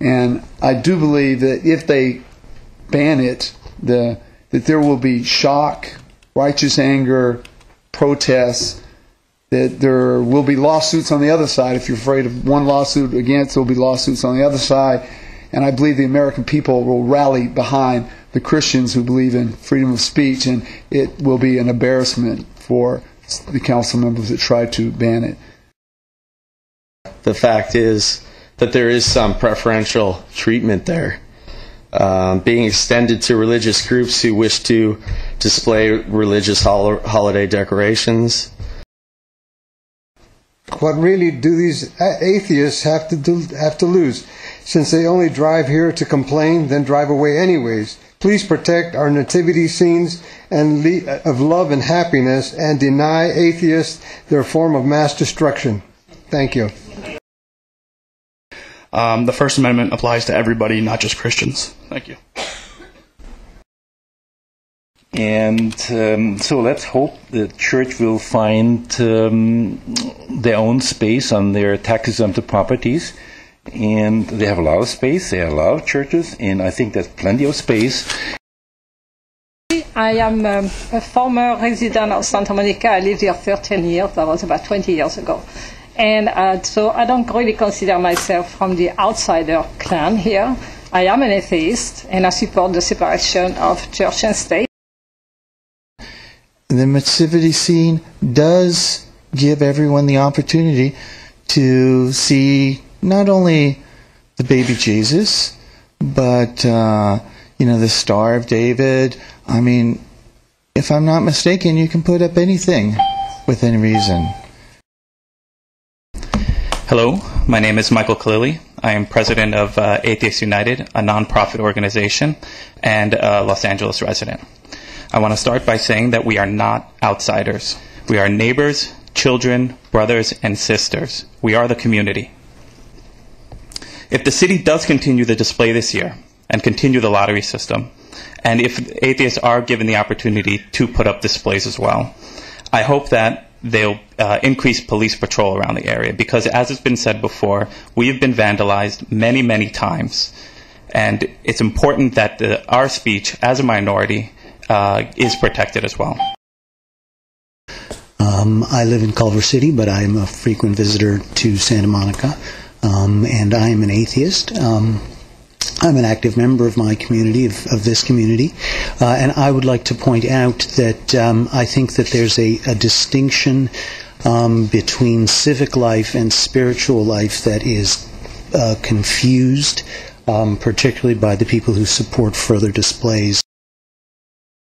And I do believe that if they ban it, that there will be shock, righteous anger, protests, that there will be lawsuits on the other side. If you're afraid of one lawsuit against, there will be lawsuits on the other side. And I believe the American people will rally behind the Christians who believe in freedom of speech, and it will be an embarrassment for the council members that try to ban it. The fact is that there is some preferential treatment there, being extended to religious groups who wish to display religious holiday decorations. What really do these atheists have to lose? Since they only drive here to complain, then drive away anyways. Please protect our nativity scenes of love and happiness, and deny atheists their form of mass destruction. Thank you. The First Amendment applies to everybody, not just Christians. Thank you. And so let's hope the church will find their own space on their tax-exempt properties. And they have a lot of space, they have a lot of churches, and I think there's plenty of space. I am a former resident of Santa Monica. I lived here 13 years. That was about 20 years ago. And so I don't really consider myself from the outsider clan here. I am an atheist, and I support the separation of church and state. The nativity scene does give everyone the opportunity to see not only the baby Jesus, but the Star of David. I mean, if I'm not mistaken, you can put up anything within reason. Hello, my name is Michael Kalili. I am president of Atheists United, a nonprofit organization, and a Los Angeles resident. I want to start by saying that we are not outsiders. We are neighbors, children, brothers, and sisters. We are the community. If the city does continue the display this year and continue the lottery system, and if atheists are given the opportunity to put up displays as well, I hope that they'll increase police patrol around the area, because as has been said before, we have been vandalized many, many times, and it's important that our speech as a minority is protected as well. I live in Culver City, but I'm a frequent visitor to Santa Monica. And I am an atheist. I'm an active member of my community, of this community. And I would like to point out that I think that there's a distinction between civic life and spiritual life that is confused, particularly by the people who support further displays.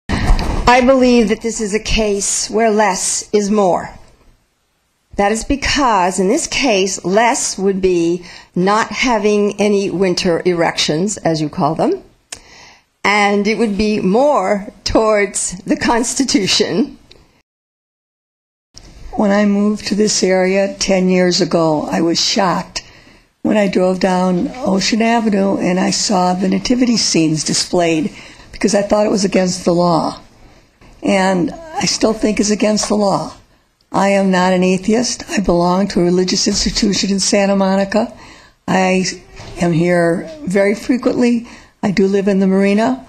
I believe that this is a case where less is more. That is because, in this case, less would be not having any winter erections, as you call them, and it would be more towards the Constitution. When I moved to this area 10 years ago, I was shocked when I drove down Ocean Avenue and I saw the nativity scenes displayed, because I thought it was against the law. And I still think it's against the law. I am not an atheist. I belong to a religious institution in Santa Monica. I am here very frequently. I do live in the marina.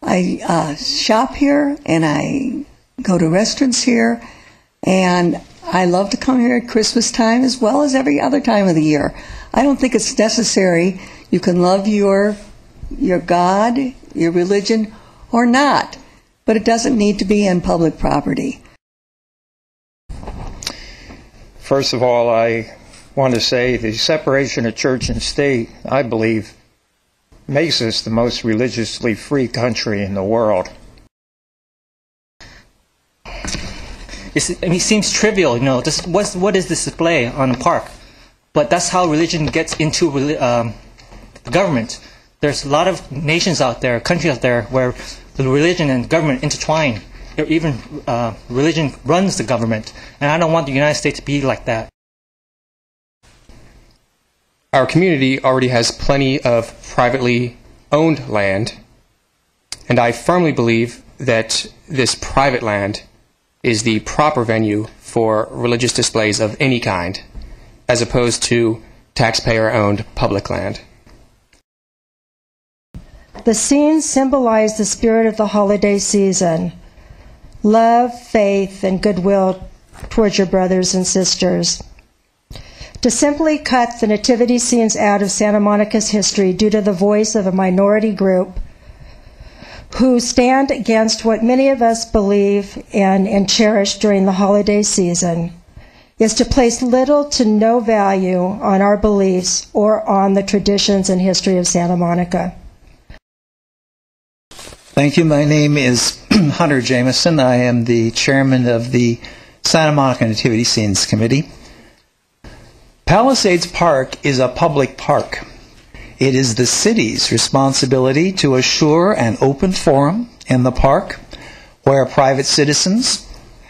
I shop here, and I go to restaurants here, and I love to come here at Christmas time as well as every other time of the year. I don't think it's necessary. You can love your God, your religion, or not, but it doesn't need to be in public property. First of all, I want to say the separation of church and state, I believe, makes us the most religiously free country in the world. It seems trivial, what is this display on a park? But that's how religion gets into the government. There's a lot of nations out there, countries out there, where the religion and government intertwine. Even religion runs the government, and I don't want the United States to be like that. Our community already has plenty of privately owned land, and I firmly believe that this private land is the proper venue for religious displays of any kind, as opposed to taxpayer-owned public land. The scenes symbolize the spirit of the holiday season: love, faith, and goodwill towards your brothers and sisters. To simply cut the nativity scenes out of Santa Monica's history due to the voice of a minority group who stand against what many of us believe in and cherish during the holiday season is to place little to no value on our beliefs or on the traditions and history of Santa Monica. Thank you. My name is Hunter Jameson. I am the chairman of the Santa Monica Nativity Scenes Committee. Palisades Park is a public park. It is the city's responsibility to assure an open forum in the park where private citizens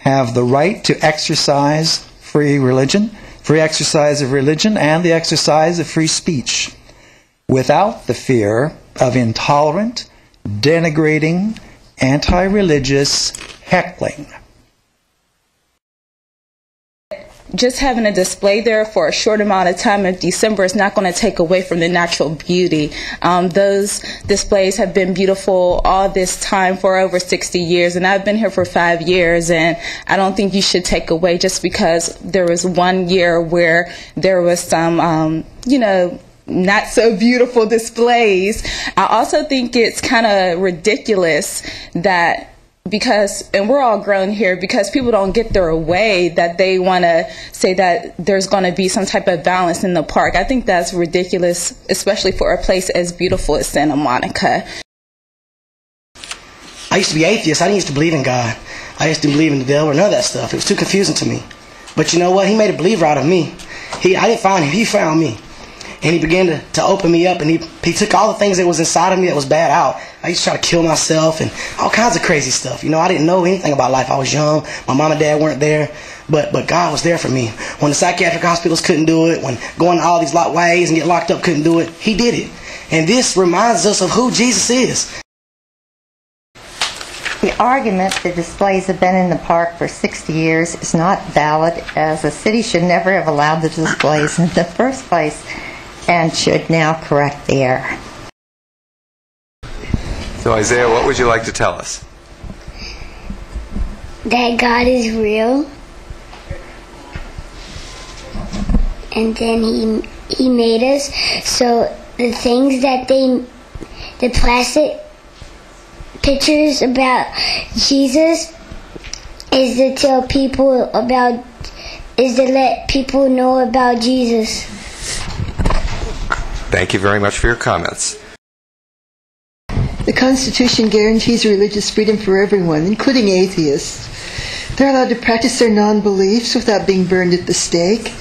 have the right to exercise free exercise of religion, and the exercise of free speech without the fear of intolerant, denigrating, anti-religious heckling. Just having a display there for a short amount of time in December is not going to take away from the natural beauty. Those displays have been beautiful all this time for over 60 years, and I've been here for 5 years, and I don't think you should take away just because there was one year where there was some, not so beautiful displays. I also think it's kind of ridiculous that and we're all grown here, because people don't get their way, that they want to say that there's going to be some type of violence in the park. I think that's ridiculous, especially for a place as beautiful as Santa Monica. I used to be atheist. I didn't used to believe in God. I used to believe in the devil or none of that stuff. It was too confusing to me. But you know what? He made a believer out of me. I didn't find him. He found me. And he began to open me up, and he took all the things that was inside of me that was bad out. I used to try to kill myself and all kinds of crazy stuff. I didn't know anything about life. I was young. My mom and dad weren't there. But God was there for me. When the psychiatric hospitals couldn't do it, when going to all these ways and get locked up couldn't do it, he did it. And this reminds us of who Jesus is. The argument that displays have been in the park for 60 years is not valid, as the city should never have allowed the displays in the first place, and should now correct the error. So Isaiah, what would you like to tell us? That God is real, and then he made us, so the things that the plastic pictures about Jesus is to let people know about Jesus. Thank you very much for your comments. The Constitution guarantees religious freedom for everyone, including atheists. They're allowed to practice their non-beliefs without being burned at the stake.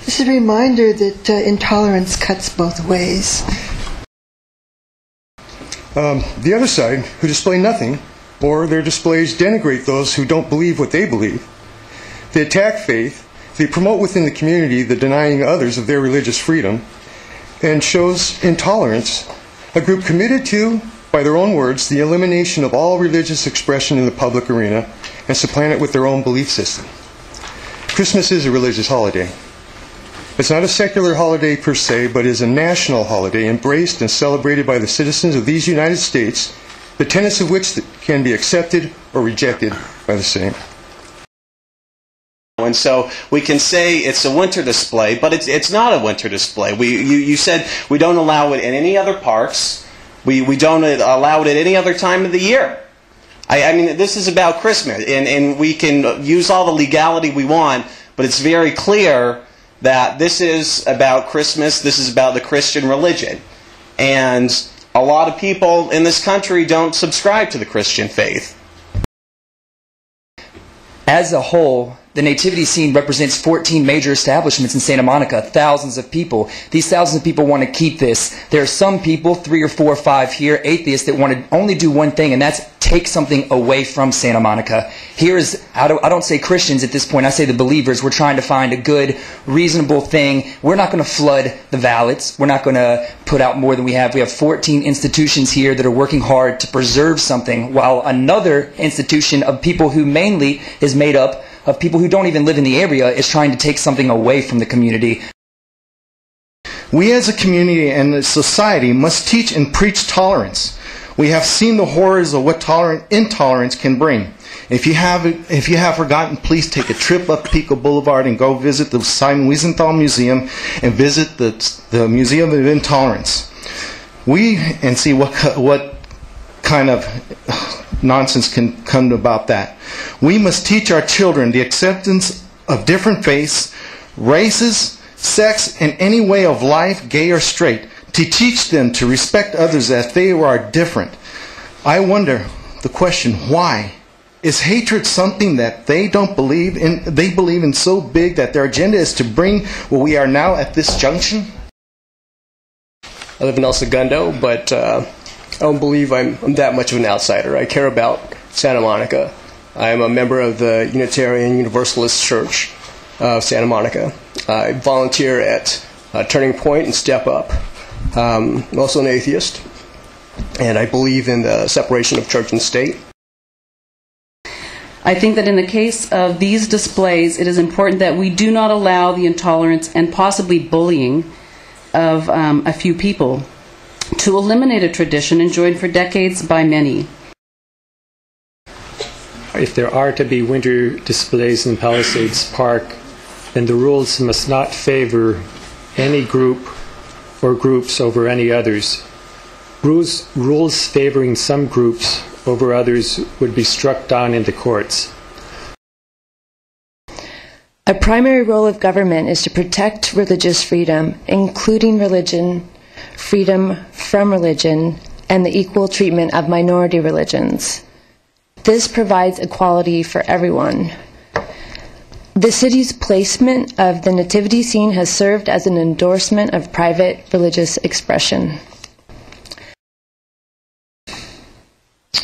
This is a reminder that intolerance cuts both ways. The other side, who display nothing, or their displays denigrate those who don't believe what they believe. They attack faith, they promote within the community the denying others of their religious freedom, and shows intolerance, a group committed to, by their own words, the elimination of all religious expression in the public arena and supplant it with their own belief system. Christmas is a religious holiday. It's not a secular holiday per se, but is a national holiday embraced and celebrated by the citizens of these United States, the tenets of which can be accepted or rejected by the same. And so we can say it's a winter display, but it's not a winter display. You said we don't allow it in any other parks. We don't allow it at any other time of the year. I mean, this is about Christmas, and we can use all the legality we want, but it's very clear that this is about Christmas, this is about the Christian religion. And a lot of people in this country don't subscribe to the Christian faith. As a whole, the nativity scene represents 14 major establishments in Santa Monica, thousands of people. These thousands of people want to keep this. There are some people, 3 or 4 or 5 here, atheists, that want to only do one thing, and that's take something away from Santa Monica. I don't say Christians at this point, I say the believers. We're trying to find a good, reasonable thing. We're not going to flood the valets. We're not going to put out more than we have. We have 14 institutions here that are working hard to preserve something, while another institution of people who mainly is made up of people who don't even live in the area is trying to take something away from the community. We as a community and a society must teach and preach tolerance. We have seen the horrors of what intolerance can bring. If you have forgotten, please take a trip up Pico Boulevard and go visit the Simon Wiesenthal Museum and visit the Museum of Intolerance. And see what kind of nonsense can come about that. We must teach our children the acceptance of different faiths, races, sex, and any way of life, gay or straight, to teach them to respect others as they are different. I wonder the question, why? Is hatred something that they don't believe in? They believe in so big that their agenda is to bring where we are now at this junction? I live in El Segundo, but I don't believe I'm that much of an outsider. I care about Santa Monica. I am a member of the Unitarian Universalist Church of Santa Monica. I volunteer at Turning Point and Step Up. I'm also an atheist, and I believe in the separation of church and state. I think that in the case of these displays, it is important that we do not allow the intolerance and possibly bullying of a few people to eliminate a tradition enjoyed for decades by many. If there are to be winter displays in Palisades Park, then the rules must not favor any group or groups over any others. Rules favoring some groups over others would be struck down in the courts. A primary role of government is to protect religious freedom, including religion, freedom from religion, and the equal treatment of minority religions. This provides equality for everyone. The city's placement of the nativity scene has served as an endorsement of private religious expression.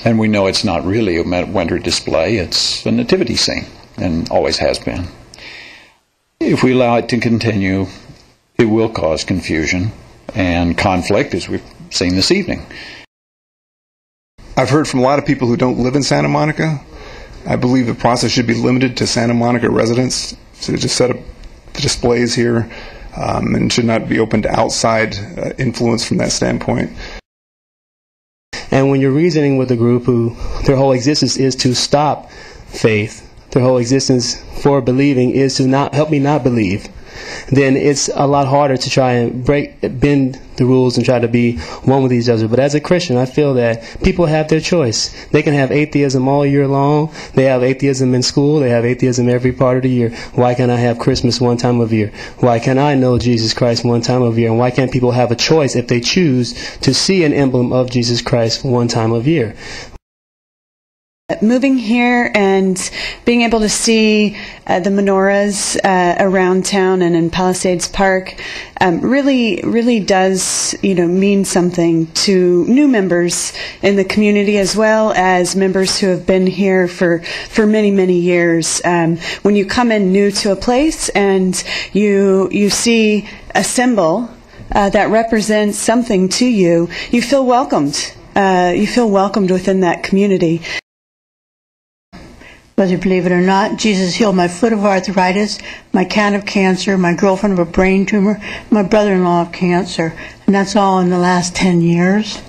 And we know it's not really a winter display, it's a nativity scene, and always has been. If we allow it to continue, it will cause confusion and conflict, as we've seen this evening. I've heard from a lot of people who don't live in Santa Monica. I believe the process should be limited to Santa Monica residents, to just set up the displays here, and should not be open to outside influence from that standpoint. And when you're reasoning with a group who their whole existence is to stop faith, their whole existence for believing is to not help me not believe, then it's a lot harder to try and bend the rules and try to be one with each other. But as a Christian, I feel that people have their choice. They can have atheism all year long. They have atheism in school. They have atheism every part of the year. Why can't I have Christmas one time of year? Why can't I know Jesus Christ one time of year? And why can't people have a choice if they choose to see an emblem of Jesus Christ one time of year? Moving here and being able to see the menorahs around town and in Palisades Park really does, mean something to new members in the community as well as members who have been here for many, many years. When you come in new to a place and you see a symbol that represents something to you, you feel welcomed. You feel welcomed within that community. Whether you believe it or not, Jesus healed my foot of arthritis, my cat of cancer, my girlfriend of a brain tumor, my brother-in-law of cancer. And that's all in the last 10 years.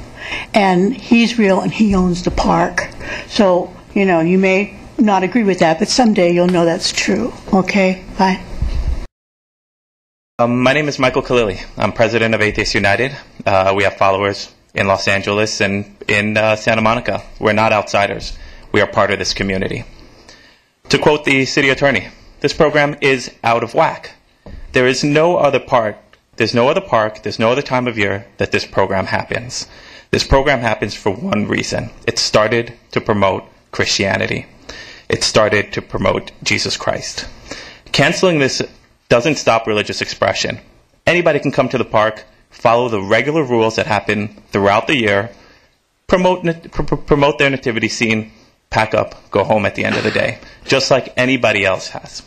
And he's real and he owns the park. So, you may not agree with that, but someday you'll know that's true. Okay? Bye. My name is Michael Khalili. I'm president of Atheists United. We have followers in Los Angeles and in Santa Monica. We're not outsiders. We are part of this community. To quote the city attorney, this program is out of whack. There is no other park, there's no other time of year that this program happens. This program happens for one reason. It started to promote Christianity. It started to promote Jesus Christ. Canceling this doesn't stop religious expression. Anybody can come to the park, follow the regular rules that happen throughout the year, promote their nativity scene, pack up, go home at the end of the day, just like anybody else has.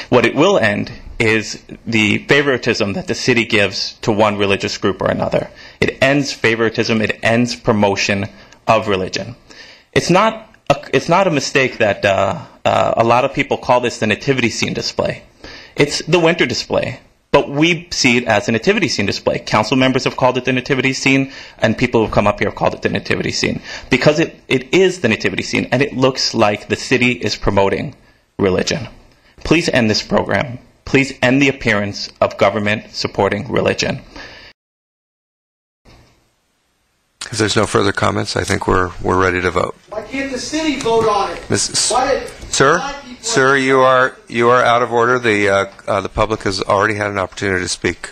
What it will end is the favoritism that the city gives to one religious group or another. It ends favoritism, it ends promotion of religion. It's not a mistake that a lot of people call this the nativity scene display. It's the winter display. But we see it as a nativity scene display. Council members have called it the nativity scene, and people who have come up here have called it the nativity scene. Because it is the nativity scene, and it looks like the city is promoting religion. Please end this program. Please end the appearance of government supporting religion. If there's no further comments, I think we're ready to vote. Why can't the city vote on it? Sir, you are out of order. The public has already had an opportunity to speak.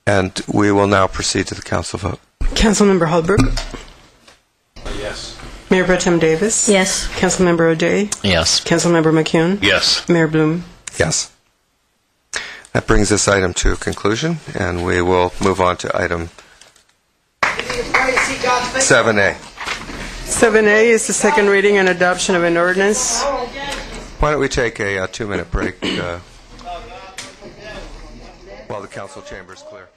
And we will now proceed to the council vote. Councilmember Hallberg? Yes. Mayor Pro Tem Davis? Yes. Councilmember O'Day? Yes. Councilmember McCune? Yes. Mayor Bloom? Yes. That brings this item to a conclusion, and we will move on to item 7A. 7A is the second reading and adoption of an ordinance. Why don't we take a 2-minute break while the council chamber is clear?